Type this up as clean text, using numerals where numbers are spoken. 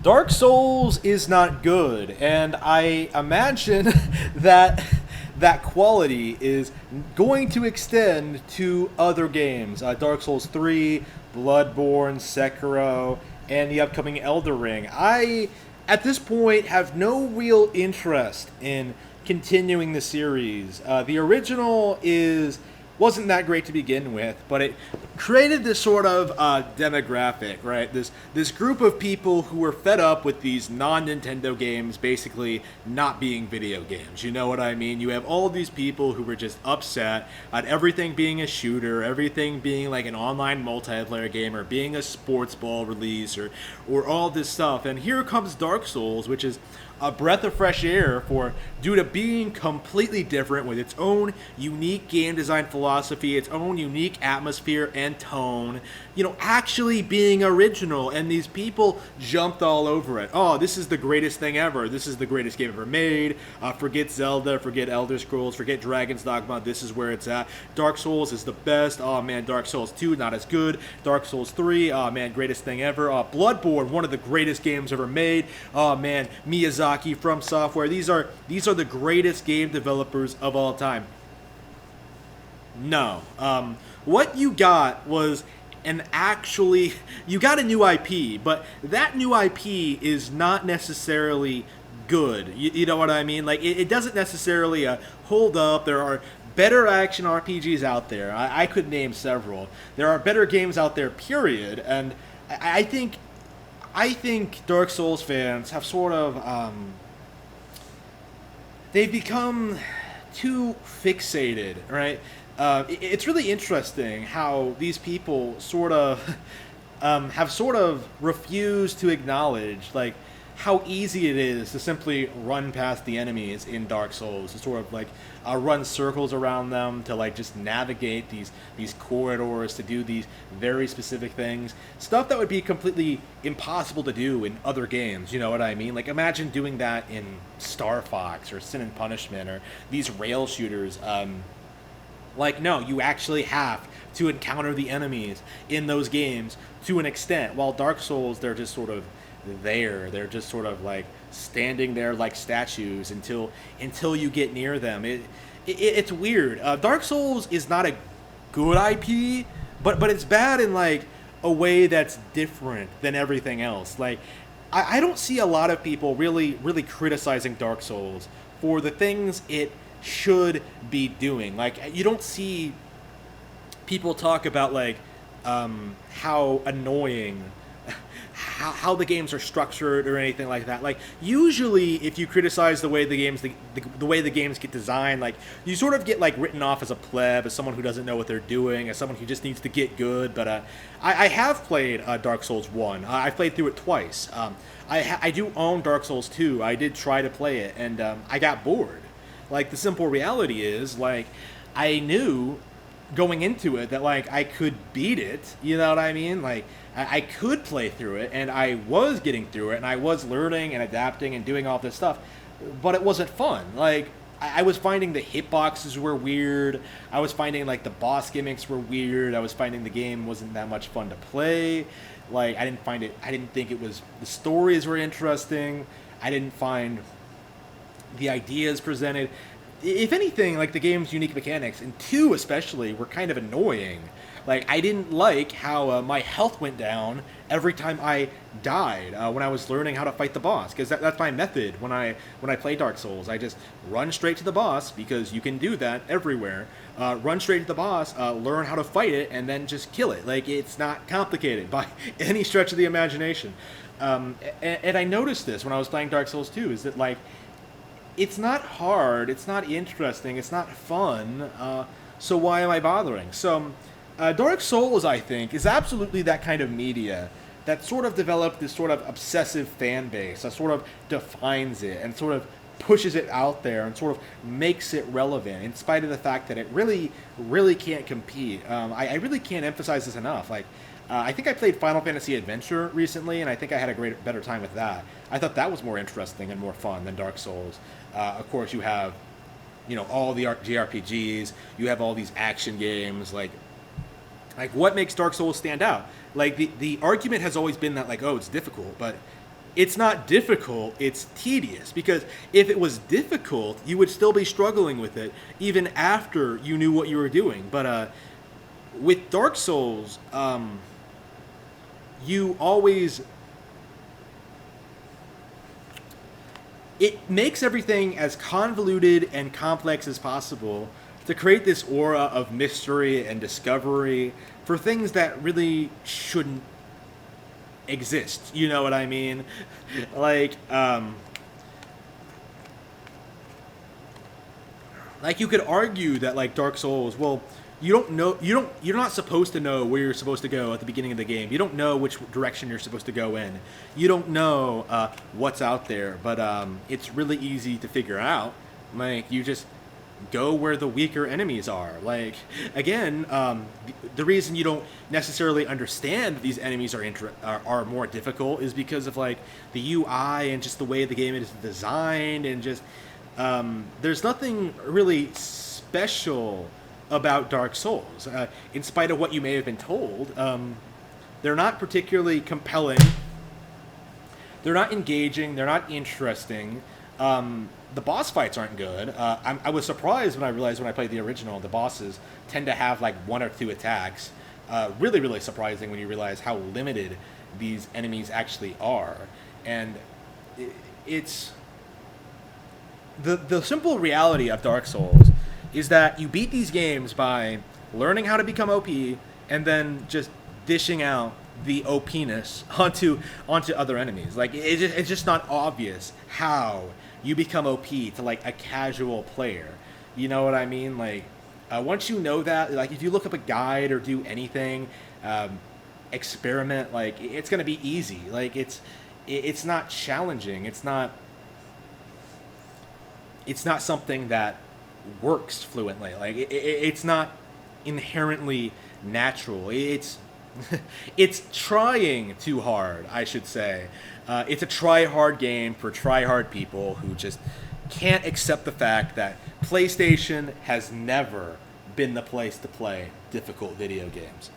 Dark Souls is not good, and I imagine that that quality is going to extend to other games. Dark Souls 3, Bloodborne, Sekiro, and the upcoming Elder Ring. I, at this point, have no real interest in continuing the series. The original wasn't that great to begin with, but it created this sort of demographic, right? This group of people who were fed up with these non-Nintendo games basically not being video games. You know what I mean? You have all these people who were just upset at everything being a shooter, everything being like an online multiplayer game, or being a sports ball release, or all this stuff. And here comes Dark Souls, which is a breath of fresh air due to being completely different with its own unique game design philosophy, its own unique atmosphere and tone, actually being original. And these people jumped all over it. Oh, this is the greatest thing ever. This is the greatest game ever made. Forget Zelda, forget Elder Scrolls, forget Dragon's Dogma. This is where it's at. Dark Souls is the best. Oh man, Dark Souls 2, not as good. Dark Souls 3, oh man, greatest thing ever. Bloodborne, one of the greatest games ever made. Oh man, Miyazaki from Software. These are the greatest game developers of all time. No. What you got was you got a new IP, but that new IP is not necessarily good. You know what I mean? Like, it doesn't necessarily hold up. There are better action RPGs out there. I could name several. There are better games out there, period. And I think Dark Souls fans have sort of they've become too fixated, right? It's really interesting how these people sort of have sort of refused to acknowledge like how easy it is to simply run past the enemies in Dark Souls, to sort of like run circles around them, to like just navigate these corridors, to do these very specific things, stuff that would be completely impossible to do in other games. You know what I mean? Like, imagine doing that in Star Fox or Sin and Punishment or these rail shooters. Like, no, you actually have to encounter the enemies in those games to an extent. While Dark Souls, they're just sort of there. They're just sort of like standing there like statues until you get near them. It's weird. Dark Souls is not a good IP, but it's bad in like a way that's different than everything else. Like, I don't see a lot of people really criticizing Dark Souls for the things it should be doing. Like, you don't see people talk about like how annoying how the games are structured or anything like that. Like, usually if you criticize the way the way the games get designed, like, you sort of get like written off as a pleb, as someone who doesn't know what they're doing, as someone who just needs to get good. But I have played Dark Souls 1. I played through it twice. I do own Dark Souls 2. I did try to play it, and I got bored. Like, the simple reality is, like, I knew going into it that like I could beat it, you know what I mean? Like, I could play through it, and I was getting through it, and I was learning and adapting and doing all this stuff, but it wasn't fun. Like, I was finding the hitboxes were weird. I was finding like the boss gimmicks were weird. I was finding the game wasn't that much fun to play. Like, I didn't think the stories were interesting. I didn't find the ideas presented. If anything, like, the game's unique mechanics, and 2 especially, were kind of annoying. Like, I didn't like how my health went down every time I died when I was learning how to fight the boss, because that's my method when I play Dark Souls. I just run straight to the boss, because you can do that everywhere. Run straight to the boss, learn how to fight it, and then just kill it. Like, it's not complicated by any stretch of the imagination. And I noticed this when I was playing Dark Souls 2, is that, like, it's not hard, it's not interesting, it's not fun, so why am I bothering? So, Dark Souls, I think, is absolutely that kind of media that sort of developed this sort of obsessive fan base that sort of defines it and sort of pushes it out there and sort of makes it relevant, in spite of the fact that it really can't compete. I really can't emphasize this enough. Like, I think I played Final Fantasy Adventure recently, and I think I had a better time with that. I thought that was more interesting and more fun than Dark Souls. Of course, you have, all the JRPGs. You have all these action games. Like what makes Dark Souls stand out? Like, the argument has always been that, like, oh, it's difficult, but it's not difficult, it's tedious. Because if it was difficult, you would still be struggling with it even after you knew what you were doing. But with Dark Souls, you always it makes everything as convoluted and complex as possible to create this aura of mystery and discovery for things that really shouldn't exist. You know what I mean? Like, like you could argue that like Dark Souls, well, you're not supposed to know where you're supposed to go at the beginning of the game. You don't know which direction you're supposed to go in. You don't know what's out there, but it's really easy to figure out. Like, you just go where the weaker enemies are. Like, again, the reason you don't necessarily understand that these enemies are more difficult is because of like the UI and just the way the game is designed, and just there's nothing really special about Dark Souls. In spite of what you may have been told, they're not particularly compelling. They're not engaging. They're not interesting. The boss fights aren't good. I was surprised when I realized when I played the original, the bosses tend to have like one or two attacks. Really, really surprising when you realize how limited these enemies actually are. And it's the simple reality of Dark Souls is that you beat these games by learning how to become OP and then just dishing out the OPness onto other enemies. Like, it's just not obvious how you become OP to like a casual player. You know what I mean? Like, once you know that, like if you look up a guide or do anything, experiment, like it's gonna be easy. Like it's not challenging. It's not something that works fluently. Like it's not inherently natural. It's it's trying too hard, I should say. It's a try-hard game for try-hard people who just can't accept the fact that PlayStation has never been the place to play difficult video games.